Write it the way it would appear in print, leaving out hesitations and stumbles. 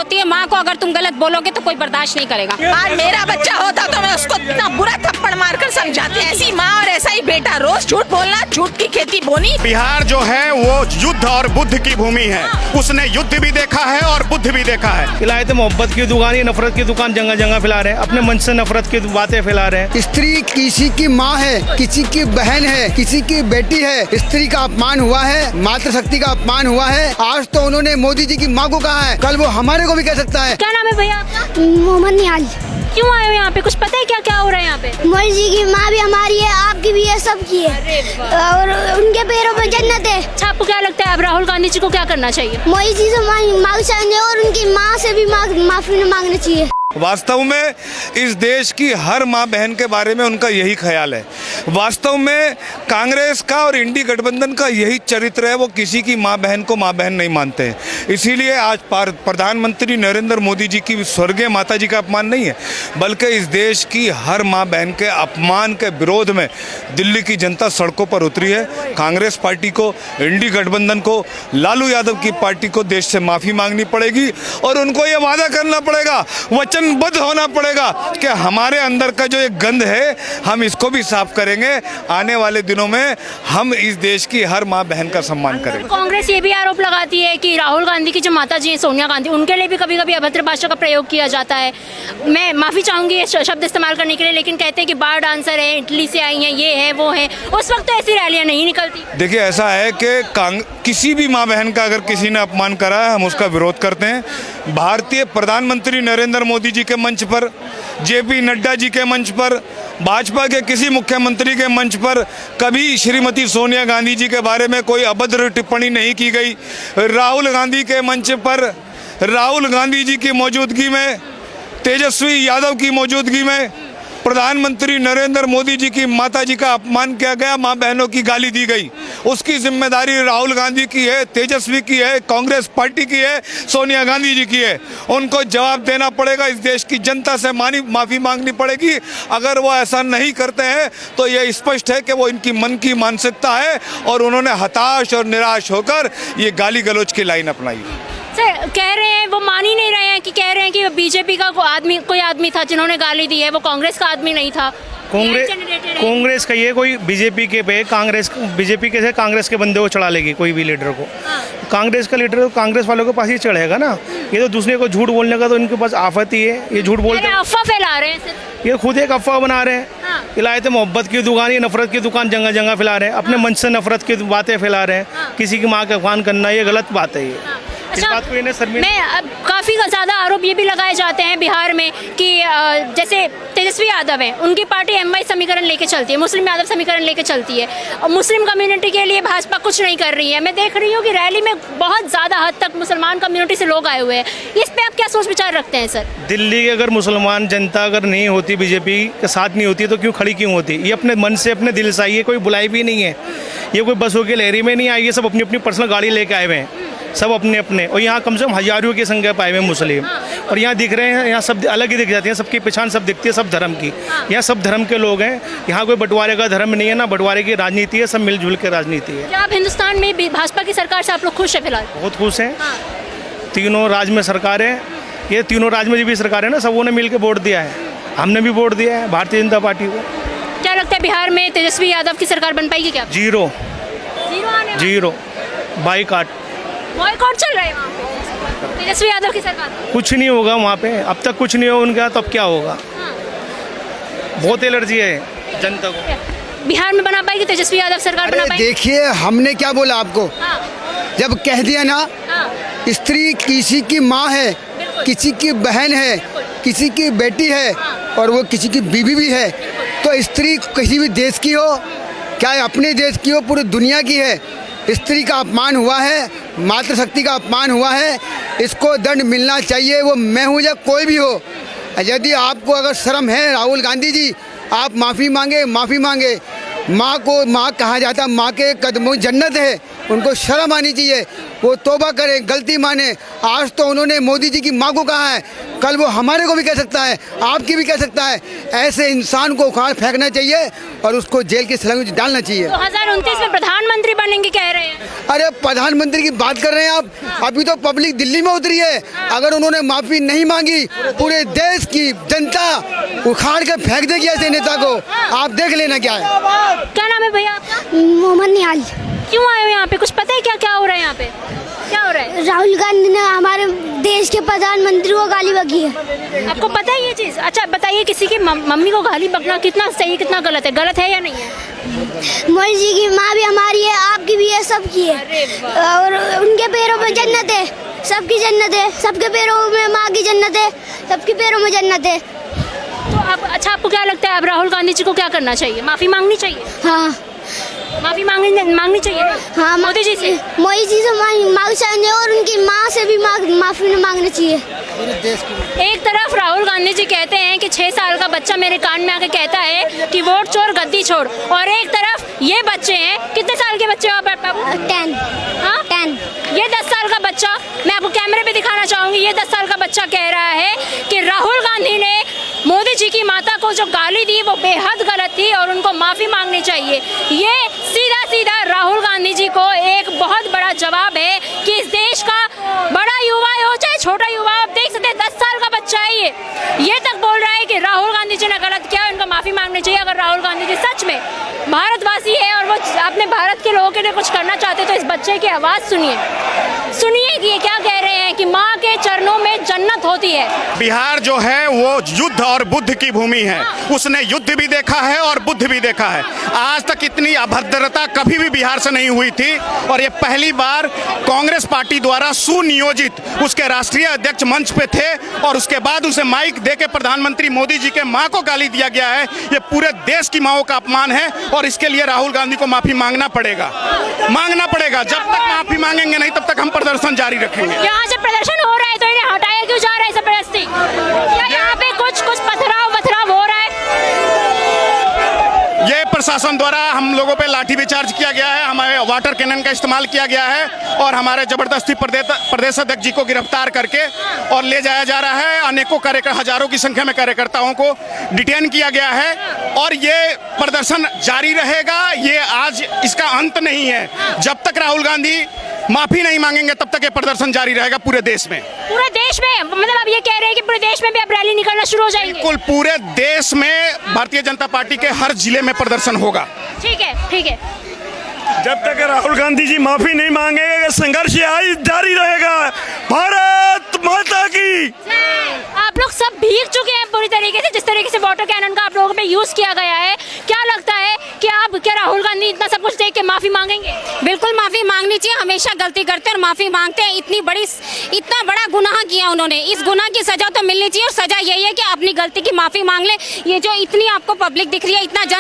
होती है, माँ को अगर तुम गलत बोलोगे तो कोई बर्दाश्त नहीं करेगा। आज मेरा बच्चा होता तो मैं उसको इतना बुरा थप्पड़ मारकर समझाती। ऐसी माँ और ऐसा ही बेटा, रोज झूठ बोलना, झूठ की खेती बोनी। बिहार जो है वो युद्ध और बुद्ध की भूमि है। उसने युद्ध भी देखा है और बुद्ध भी देखा है। खिलाए तो मोहब्बत की दुकान, ये नफरत की दुकान जगह जगह फैला रहे हैं, अपने मन से नफरत की बातें फैला रहे हैं। स्त्री किसी की माँ है, किसी की बहन है, किसी की बेटी है। स्त्री का अपमान हुआ है, मातृशक्ति का अपमान हुआ है। आज तो उन्होंने मोदी जी की माँ को कहा है, कल वो हमारे को भी कह सकता है। क्या नाम है भैया आपका? मोहम्मद निहाल। क्यों आए हो यहाँ पे? कुछ पता है क्या क्या हो रहा है यहाँ पे? मोदी जी की माँ भी हमारी है, आपकी भी है, सबकी है और उनके पैरों में जन्नत है। अच्छा, आपको क्या लगता है अब राहुल गांधी जी को क्या करना चाहिए? मोदी जी से मांग चाहिए और उनकी माँ से भी माफी मांगनी चाहिए। वास्तव में इस देश की हर माँ बहन के बारे में उनका यही ख्याल है। वास्तव में कांग्रेस का और इंडी गठबंधन का यही चरित्र है, वो किसी की माँ बहन को माँ बहन नहीं मानते हैं। इसीलिए आज प्रधानमंत्री नरेंद्र मोदी जी की स्वर्गीय माता जी का अपमान नहीं है, बल्कि इस देश की हर माँ बहन के अपमान के विरोध में दिल्ली की जनता सड़कों पर उतरी है। कांग्रेस पार्टी को, इंडी गठबंधन को, लालू यादव की पार्टी को देश से माफ़ी मांगनी पड़ेगी और उनको ये वादा करना पड़ेगा, वचनबद्ध होना पड़ेगा कि हमारे अंदर का जो एक गंध है हम इसको भी साफ करेंगे। आने वाले दिनों में हम इस देश की हर माँ बहन का सम्मान करेंगे। कांग्रेस ये भी आरोप लगाती है कि राहुल गांधी की जो माता जी है सोनिया गांधी, उनके लिए भी कभी कभी अभद्र भाषा का प्रयोग किया जाता है। मैं माफी चाहूंगी ये शब्द इस्तेमाल करने के लिए, लेकिन कहते हैं कि बार डांसर है, इटली से आई हैं, ये है वो है। उस वक्त तो ऐसी रैलियां नहीं निकलती। देखिए, ऐसा है कि किसी भी माँ बहन का अगर किसी ने अपमान करा है, हम उसका विरोध करते हैं। भारतीय प्रधानमंत्री नरेंद्र मोदी जी के मंच पर, जेपी नड्डा जी के मंच पर, भाजपा के किसी मुख्यमंत्री के मंच पर कभी श्रीमती सोनिया गांधी जी के बारे में कोई अभद्र टिप्पणी नहीं की गई। राहुल गांधी के मंच पर राहुल गांधी जी की मौजूदगी में, तेजस्वी यादव की मौजूदगी में प्रधानमंत्री नरेंद्र मोदी जी की माता जी का अपमान किया गया, माँ बहनों की गाली दी गई। उसकी जिम्मेदारी राहुल गांधी की है, तेजस्वी की है, कांग्रेस पार्टी की है, सोनिया गांधी जी की है। उनको जवाब देना पड़ेगा, इस देश की जनता से माफ़ी मांगनी पड़ेगी। अगर वो ऐसा नहीं करते हैं तो ये स्पष्ट है कि वो इनकी मन की मानसिकता है और उन्होंने हताश और निराश होकर ये गाली गलौज की लाइन अपनाई। सर, कह रहे हैं वो मान ही नहीं रहे हैं कि कह रहे हैं कि बीजेपी का कोई आदमी था जिन्होंने गाली दी है, वो कांग्रेस का आदमी नहीं था। कांग्रेस का ये कोई बीजेपी के पे बीजेपी के से कांग्रेस के बंदे को चढ़ा लेगी कोई भी लीडर को। कांग्रेस का लीडर कांग्रेस वालों के पास ही चढ़ेगा ना। ये तो दूसरे को झूठ बोलने का तो इनके पास आफत ही है। ये झूठ बोलते हैं, अफवाह फैला रहे हैं सिर्फ। ये खुद एक अफवाह बना रहे हैं। खिलाए तो मोहब्बत की दुकान, ये नफरत की दुकान जगह जगह फैला रहे हैं, अपने मन से नफरत की बातें फैला रहे हैं। किसी की माँ का अपमान करना ये गलत बात है। इस बात को इन्हें काफ़ी ज़्यादा आरोप ये भी लगाए जाते हैं बिहार में कि जैसे तेजस्वी यादव है, उनकी पार्टी एमवाई समीकरण लेके चलती है, मुस्लिम यादव समीकरण लेके चलती है और मुस्लिम कम्युनिटी के लिए भाजपा कुछ नहीं कर रही है। मैं देख रही हूँ कि रैली में बहुत ज़्यादा हद तक मुसलमान कम्युनिटी से लोग आए हुए हैं। इस पर आप क्या सोच विचार रखते हैं सर? दिल्ली की अगर मुसलमान जनता अगर नहीं होती, बीजेपी के साथ नहीं होती, तो क्यों खड़ी क्यों होती? ये अपने मन से अपने दिल से आई है, कोई बुलाई भी नहीं है। ये कोई बसों की लहरी में नहीं आई है, सब अपनी अपनी पर्सनल गाड़ी लेके आए हुए हैं, सब अपने अपने। और यहाँ कम से कम हजारों की संख्या पाए हुए मुस्लिम, और यहाँ दिख रहे हैं, यहाँ सब अलग ही दिख जाती है, सबकी पहचान सब दिखती है, सब धर्म की। यहाँ सब धर्म के लोग हैं, यहाँ कोई बंटवारे का धर्म नहीं है, ना बंटवारे की राजनीति है, सब मिलजुल के राजनीति है। क्या आप हिंदुस्तान में भाजपा की सरकार से आप लोग खुश है फिलहाल? बहुत खुश हैं। तीनों राज्य में सरकार है, ये तीनों राज्य में जो भी सरकार है ना, सबों ने मिल के वोट दिया है। हमने भी वोट दिया है भारतीय जनता पार्टी को। क्या लगता है बिहार में तेजस्वी यादव की सरकार बन पाएगी क्या? जीरो बाईकाट चल रहा है वहाँ पे तेजस्वी यादव की सरकार। कुछ नहीं होगा वहाँ पे, अब तक कुछ नहीं हो उनका, तो अब क्या होगा? बहुत एलर्जी है जनता को। बिहार में बना पाएगी तेजस्वी यादव सरकार? बना पाएगी? देखिए, हमने क्या बोला आपको, जब कह दिया ना, स्त्री किसी की माँ है, किसी की बहन है, किसी की बेटी है और वो किसी की बीवी भी है। तो स्त्री किसी भी देश की हो, क्या अपने देश की हो, पूरी दुनिया की है। स्त्री का अपमान हुआ है, मातृशक्ति का अपमान हुआ है, इसको दंड मिलना चाहिए। वो मैं हूँ या कोई भी हो। यदि आपको अगर शर्म है, राहुल गांधी जी, आप माफ़ी मांगे। माँ को माँ कहा जाता, माँ के कदमों जन्नत है, उनको शर्म आनी चाहिए, वो तौबा करें, गलती माने। आज तो उन्होंने मोदी जी की माँ को कहा है, कल वो हमारे को भी कह सकता है, आपकी भी कह सकता है। ऐसे इंसान को उखाड़ फेंकना चाहिए और उसको जेल की सलामी में डालना चाहिए। 2029 में प्रधानमंत्री बनेंगे कह रहे हैं। अरे प्रधानमंत्री की बात कर रहे हैं आप, अभी तो पब्लिक दिल्ली में उतरी है। अगर उन्होंने माफी नहीं मांगी, पूरे देश की जनता उखाड़ के फेंक देगी ऐसे नेता को। आप देख लेना क्या है। क्या नाम है भैया आपका? मोहम्मद निहाल। क्यों आए हो यहाँ पे? कुछ पता है क्या क्या हो रहा है यहाँ पे? क्या हो रहा है? राहुल गांधी ने हमारे देश के प्रधानमंत्री को गाली बकी है। आपको पता है ये चीज? अच्छा बताइए, किसी की मम्मी को गाली बकना कितना सही कितना गलत है? गलत है या नहीं है? मोदी जी की माँ भी हमारी है, आपकी भी है, सबकी है। और उनके पैरों में जन्नत है, सबकी जन्नत है। सबके पैरों में माँ की जन्नत है, सबके पैरों में जन्नत है। तो अब अच्छा, आपको क्या लगता है अब राहुल गांधी जी को क्या करना चाहिए? माफी मांगनी चाहिए? हाँ माफी मांगनी चाहिए ना? हाँ, मोदी जी से मांग चाहिए और उनकी माँ से भी माफी मांगनी चाहिए। एक तरफ राहुल गांधी जी कहते हैं कि 6 साल का बच्चा मेरे कान में आके कहता है कि वोट छोड़ गद्दी छोड़, और एक तरफ ये बच्चे हैं, कितने साल के बच्चे हो आप बाबू? 10। हाँ 10। ये 10 साल का बच्चा, मैं आपको कैमरे पे दिखाना चाहूंगी, ये 10 साल का बच्चा कह रहा है कि राहुल गांधी ने मोदी जी की माता को जो गाली दी वो बेहद गलत थी और उनको माफी मांगनी चाहिए। ये सीधा सीधा राहुल गांधी जी को एक बहुत बड़ा जवाब है कि इस देश का बड़ा युवा हो चाहे छोटा युवा, आप देख सकते हैं 10 साल का बच्चा है ये तक बोल रहा है कि राहुल गांधी जी ने गलत किया, उनको माफी मांगनी चाहिए। अगर राहुल गांधी जी सच में भारतवासी है और वो अपने भारत के लोगों के लिए कुछ करना चाहते तो इस बच्चे की आवाज सुनिए कि ये क्या कह रहे हैं कि माँ के चरणों में जन्नत होती है। बिहार जो है वो युद्ध और बुद्ध की भूमि है। उसने युद्ध भी देखा है और बुद्ध भी देखा है। आज तक इतनी अभद्रता कभी भी बिहार से नहीं हुई थी और ये पहली बार कांग्रेस पार्टी द्वारा सुनियोजित उसके राष्ट्रीय अध्यक्ष मंच पे थे और उसके बाद उसे माइक देके प्रधानमंत्री मोदी जी के मां को गाली दिया गया है। ये पूरे देश की माओं का अपमान है और इसके लिए राहुल गांधी को माफी मांगना पड़ेगा। जब तक माफी मांगेंगे नहीं तब तक हम प्रदर्शन जारी रखेंगे। यहाँ से प्रदर्शन हो रहा है तो इन्हें हटाया क्यों जा रहा है जबरदस्ती? यहाँ पे कुछ पथराव हो रहा है। ये प्रशासन द्वारा हम लोगों पे लाठी चार्ज किया गया है, हमारे वाटर कैनन का इस्तेमाल किया गया है और हमारे जबरदस्ती प्रदेश अध्यक्ष जी को गिरफ्तार करके और ले जाया जा रहा है। अनेकों हजारों की संख्या में कार्यकर्ताओं को डिटेन किया गया है और ये प्रदर्शन जारी रहेगा। ये आज इसका अंत नहीं है। जब तक राहुल गांधी माफी नहीं मांगेंगे तब तक ये प्रदर्शन जारी रहेगा पूरे देश में। पूरे देश में मतलब आप ये कह रहे हैं कि पूरे देश में भी अब रैली निकलना शुरू हो जाएगी? बिल्कुल, पूरे देश में भारतीय जनता पार्टी के हर जिले में प्रदर्शन होगा। ठीक है। जब तक राहुल गांधी जी माफी नहीं मांगेंगे संघर्ष जारी रहेगा। भारत माता की। आप लोग सब भीग चुके हैं पूरी तरीके से, जिस तरीके से वाटर कैनन का आप लोगों पे यूज किया गया है। क्या लगता है कि आप क्या राहुल गांधी इतना सब कुछ देख के माफी मांगेंगे? बिल्कुल माफी मांगनी चाहिए। हमेशा गलती करते हैं और माफी मांगते हैं। इतना बड़ा गुनाह किया उन्होंने, इस गुनाह की सजा तो मिलनी चाहिए और सजा यही है कि अपनी गलती की माफी मांग ले। ये जो इतनी आपको पब्लिक दिख रही है, इतना जन